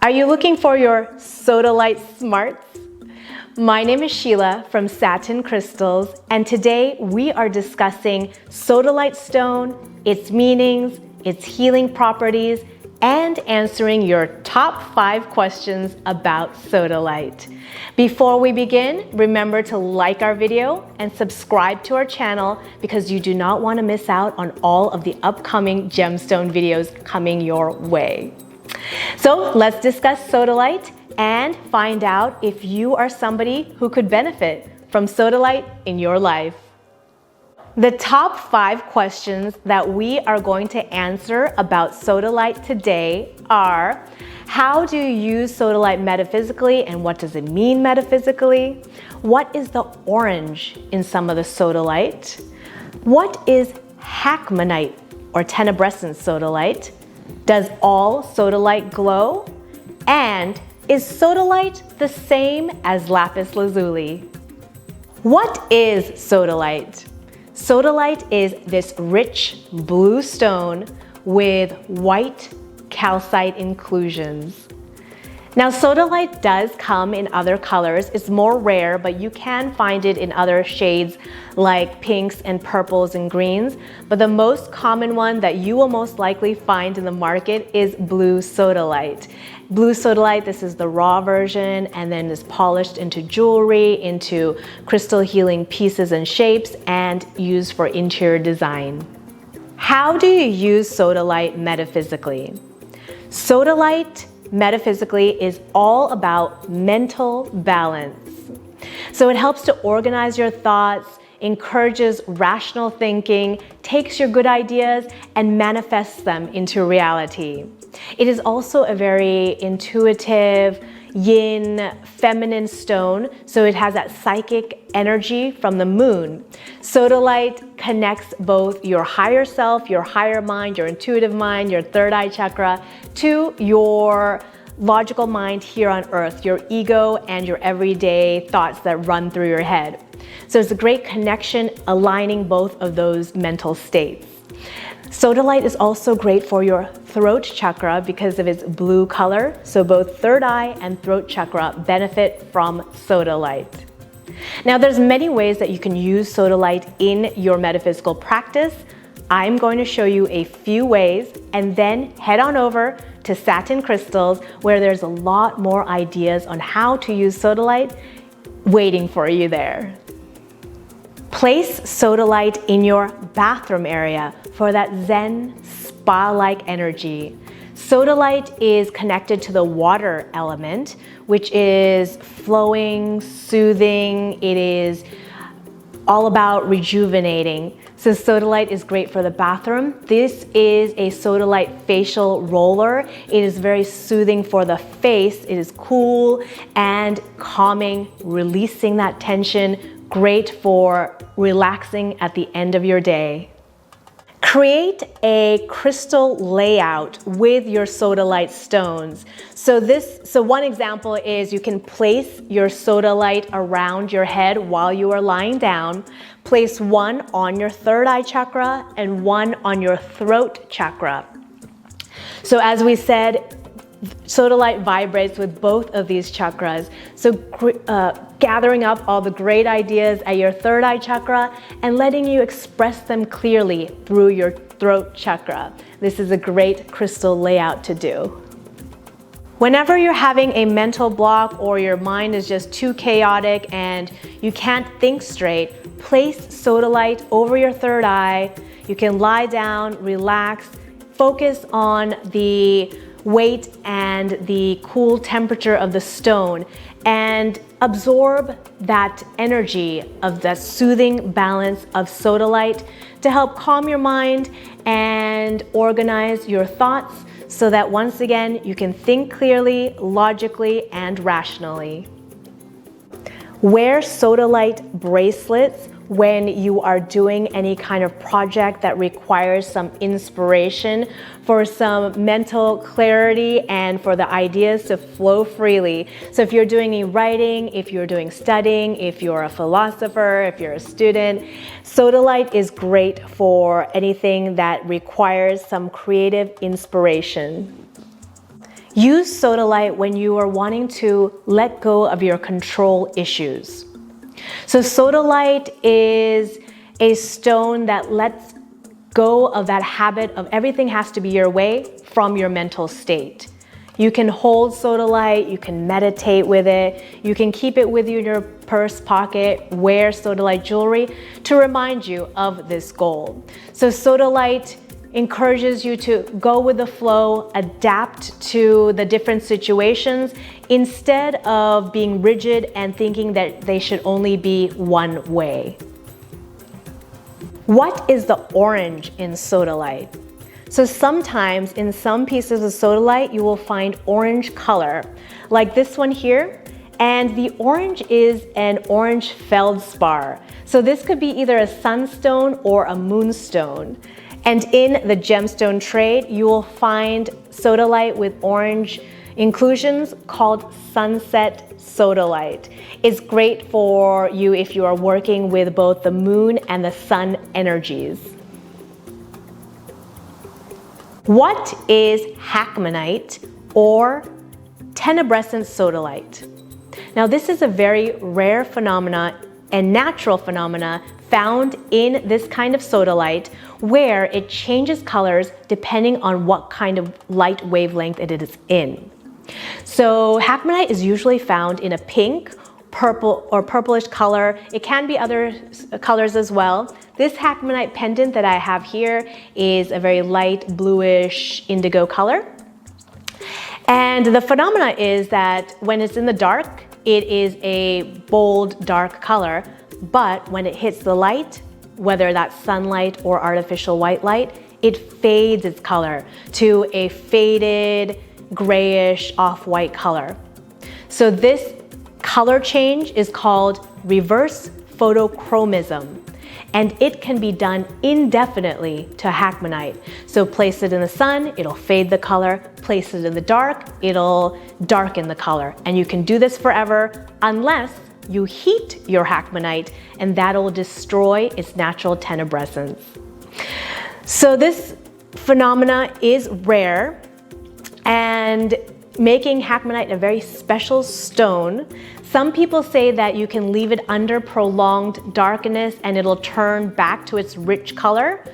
Are you looking for your Sodalite smarts? My name is Sheila from Satin Crystals, and today we are discussing Sodalite stone, its meanings, its healing properties, and answering your top 5 questions about Sodalite. Before we begin, remember to like our video and subscribe to our channel because you do not want to miss out on all of the upcoming gemstone videos coming your way. So let's discuss Sodalite and find out if you are somebody who could benefit from Sodalite in your life. The top 5 questions that we are going to answer about Sodalite today are: how do you use Sodalite metaphysically and what does it mean metaphysically? What is the orange in some of the Sodalite? What is Hackmanite or Tenebrescent Sodalite? Does all Sodalite glow? And is Sodalite the same as Lapis Lazuli? What is Sodalite? Sodalite is this rich blue stone with white calcite inclusions. Now, Sodalite does come in other colors. It's more rare, but you can find it in other shades like pinks and purples and greens. But the most common one that you will most likely find in the market is blue Sodalite. Blue Sodalite, this is the raw version, and then is polished into jewelry, into crystal healing pieces and shapes, and used for interior design. How do you use Sodalite metaphysically? Sodalite metaphysically is all about mental balance. So it helps to organize your thoughts, encourages rational thinking, takes your good ideas and manifests them into reality. It is also a very intuitive, yin, feminine stone, so it has that psychic energy from the moon. Sodalite connects both your higher self, your higher mind, your intuitive mind, your third eye chakra, to your logical mind here on earth, your ego and your everyday thoughts that run through your head. So it's a great connection aligning both of those mental states. Sodalite is also great for your throat chakra because of its blue color. So both third eye and throat chakra benefit from Sodalite. Now there's many ways that you can use Sodalite in your metaphysical practice. I'm going to show you a few ways and then head on over to Satin Crystals where there's a lot more ideas on how to use Sodalite waiting for you there. Place Sodalite in your bathroom area for that zen, spa-like energy. Sodalite is connected to the water element, which is flowing, soothing. It is all about rejuvenating. So Sodalite is great for the bathroom. This is a Sodalite facial roller. It is very soothing for the face. It is cool and calming, releasing that tension. Great for relaxing at the end of your day. Create a crystal layout with your Sodalite stones. So one example is you can place your Sodalite around your head while you are lying down. Place one on your third eye chakra and one on your throat chakra. So as we said, Sodalite vibrates with both of these chakras. So gathering up all the great ideas at your third eye chakra and letting you express them clearly through your throat chakra. This is a great crystal layout to do. Whenever you're having a mental block or your mind is just too chaotic and you can't think straight, place Sodalite over your third eye. You can lie down, relax, focus on the weight and the cool temperature of the stone and absorb that energy of that soothing balance of Sodalite to help calm your mind and organize your thoughts so that once again you can think clearly, logically, and rationally. Wear Sodalite bracelets when you are doing any kind of project that requires some inspiration for some mental clarity and for the ideas to flow freely. So if you're doing any writing, if you're doing studying, if you're a philosopher, if you're a student, Sodalite is great for anything that requires some creative inspiration. Use sodalite when you are wanting to let go of your control issues. So sodalite is a stone that lets go of that habit of everything has to be your way from your mental state. You can hold sodalite, you can meditate with it, you can keep it with you in your purse pocket, wear sodalite jewelry to remind you of this goal. So sodalite encourages you to go with the flow, adapt to the different situations instead of being rigid and thinking that they should only be one way. What is the orange in sodalite? So sometimes in some pieces of sodalite, you will find orange color, like this one here. And the orange is an orange feldspar. So this could be either a sunstone or a moonstone. And in the gemstone trade, you will find sodalite with orange inclusions called sunset sodalite. It's great for you if you are working with both the moon and the sun energies. What is Hackmanite or Tenebrescent sodalite? Now this is a very rare phenomena and natural phenomena found in this kind of sodalite where it changes colors depending on what kind of light wavelength it is in. So Hackmanite is usually found in a pink, purple, or purplish color. It can be other colors as well. This Hackmanite pendant that I have here is a very light bluish indigo color. And the phenomena is that when it's in the dark, it is a bold, dark color, but when it hits the light, whether that's sunlight or artificial white light, it fades its color to a faded, grayish, off-white color. So this color change is called reverse photochromism, and it can be done indefinitely to Hackmanite. So place it in the sun, it'll fade the color. Place it in the dark, it'll darken the color. And you can do this forever unless you heat your Hackmanite, and that'll destroy its natural tenebrescence. So this phenomena is rare, and making Hackmanite a very special stone. Some people say that you can leave it under prolonged darkness and it'll turn back to its rich color.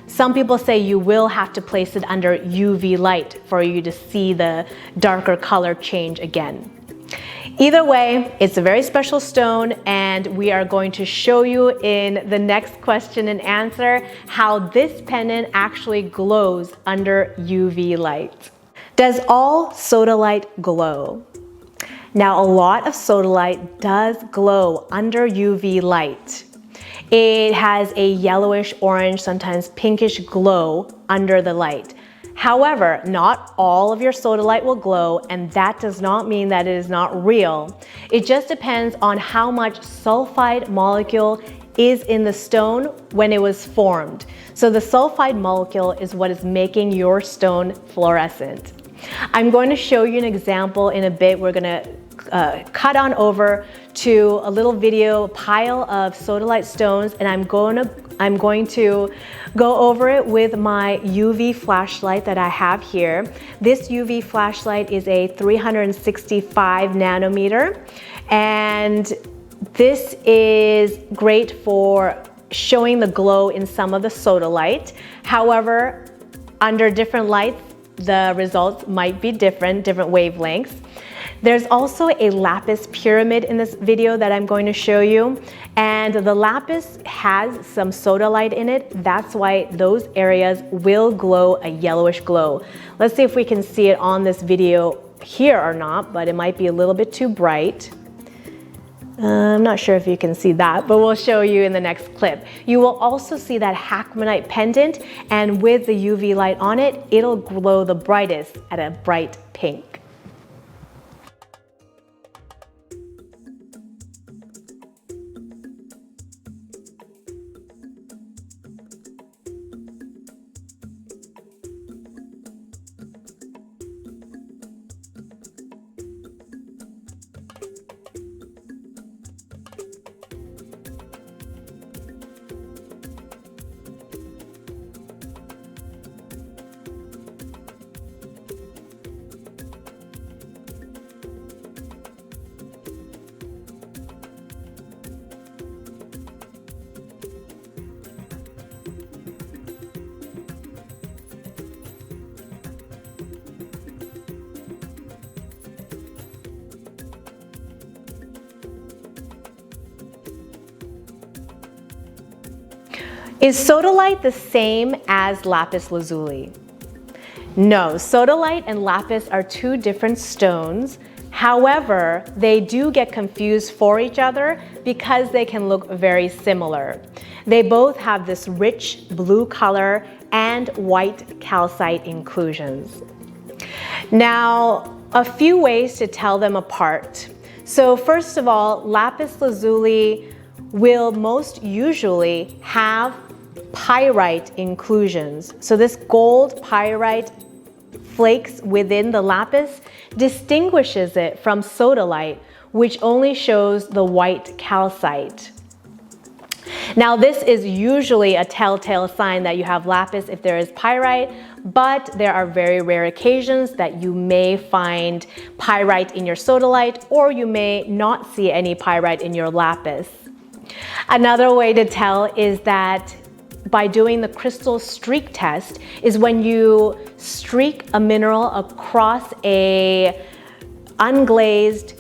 Some people say you will have to place it under UV light for you to see the darker color change again. Either way, it's a very special stone, and we are going to show you in the next question and answer how this pendant actually glows under UV light. Does all sodalite glow? Now, a lot of sodalite does glow under UV light. It has a yellowish orange, sometimes pinkish glow under the light. However, not all of your sodalite will glow, and that does not mean that it is not real. It just depends on how much sulfide molecule is in the stone when it was formed. So the sulfide molecule is what is making your stone fluorescent. I'm going to show you an example in a bit. We're going to cut on over to a little video pile of sodalite stones, and I'm going to go over it with my UV flashlight that I have here. This UV flashlight is a 365 nanometer, and this is great for showing the glow in some of the sodalite. However, under different lights, the results might be different wavelengths. There's also a lapis pyramid in this video that I'm going to show you, and the lapis has some sodalite in it. That's why those areas will glow a yellowish glow. Let's see if we can see it on this video here or not, but it might be a little bit too bright. I'm not sure if you can see that, but we'll show you in the next clip. You will also see that Hackmanite pendant, and with the UV light on it, it'll glow the brightest at a bright pink. Is sodalite the same as lapis lazuli? No, sodalite and lapis are two different stones. However, they do get confused for each other because they can look very similar. They both have this rich blue color and white calcite inclusions. Now, a few ways to tell them apart. So first of all, lapis lazuli will most usually have pyrite inclusions. So this gold pyrite flakes within the lapis distinguishes it from sodalite, which only shows the white calcite. Now, this is usually a telltale sign that you have lapis if there is pyrite, but there are very rare occasions that you may find pyrite in your sodalite, or you may not see any pyrite in your lapis. Another way to tell is that by doing the crystal streak test is when you streak a mineral across a unglazed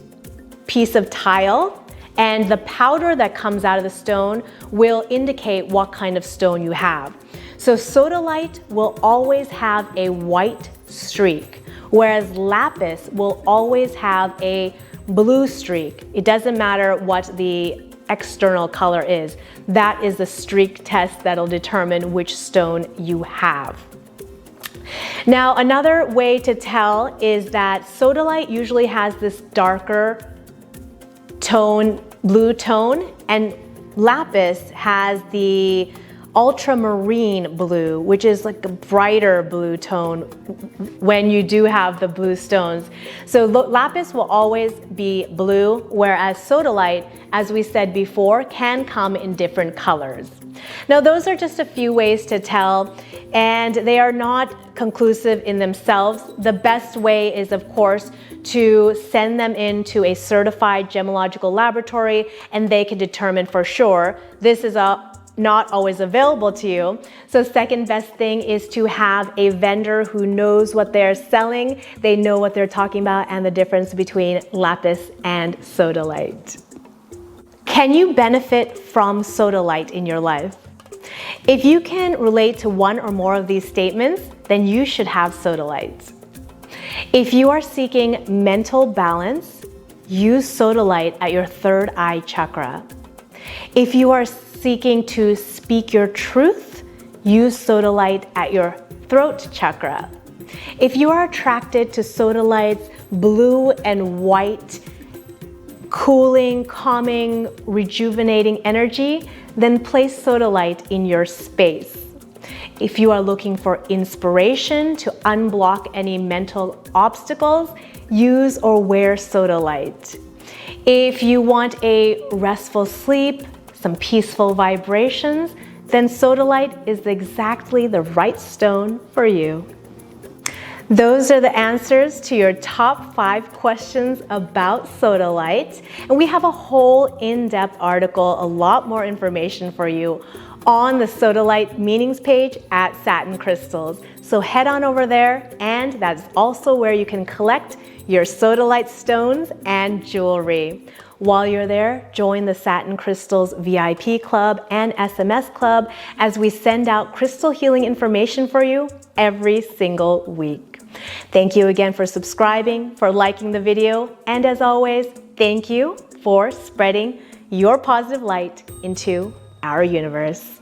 piece of tile, and the powder that comes out of the stone will indicate what kind of stone you have. So sodalite will always have a white streak, whereas lapis will always have a blue streak. It doesn't matter what the external color is. That is the streak test that'll determine which stone you have. Now, another way to tell is that sodalite usually has this darker tone, blue tone, and lapis has the ultramarine blue, which is like a brighter blue tone when you do have the blue stones. So lapis will always be blue, whereas sodalite, as we said before, can come in different colors. Now, those are just a few ways to tell, and they are not conclusive in themselves. The best way is, of course, to send them into a certified gemological laboratory, and they can determine for sure. This is not always available to you. So second best thing is to have a vendor who knows what they're selling, they know what they're talking about, and the difference between lapis and sodalite. Can you benefit from sodalite in your life? If you can relate to one or more of these statements, then you should have sodalite. If you are seeking mental balance, use sodalite at your third eye chakra. If you are seeking to speak your truth, use sodalite at your throat chakra. If you are attracted to sodalite's blue and white, cooling, calming, rejuvenating energy, then place sodalite in your space. If you are looking for inspiration to unblock any mental obstacles, use or wear sodalite. If you want a restful sleep, some peaceful vibrations, then sodalite is exactly the right stone for you. Those are the answers to your top 5 questions about sodalite. And we have a whole in-depth article, a lot more information for you on the sodalite meanings page at Satin Crystals. So head on over there, and that's also where you can collect your sodalite stones and jewelry. While you're there, join the Satin Crystals VIP Club and SMS Club as we send out crystal healing information for you every single week. Thank you again for subscribing, for liking the video, and as always, thank you for spreading your positive light into our universe.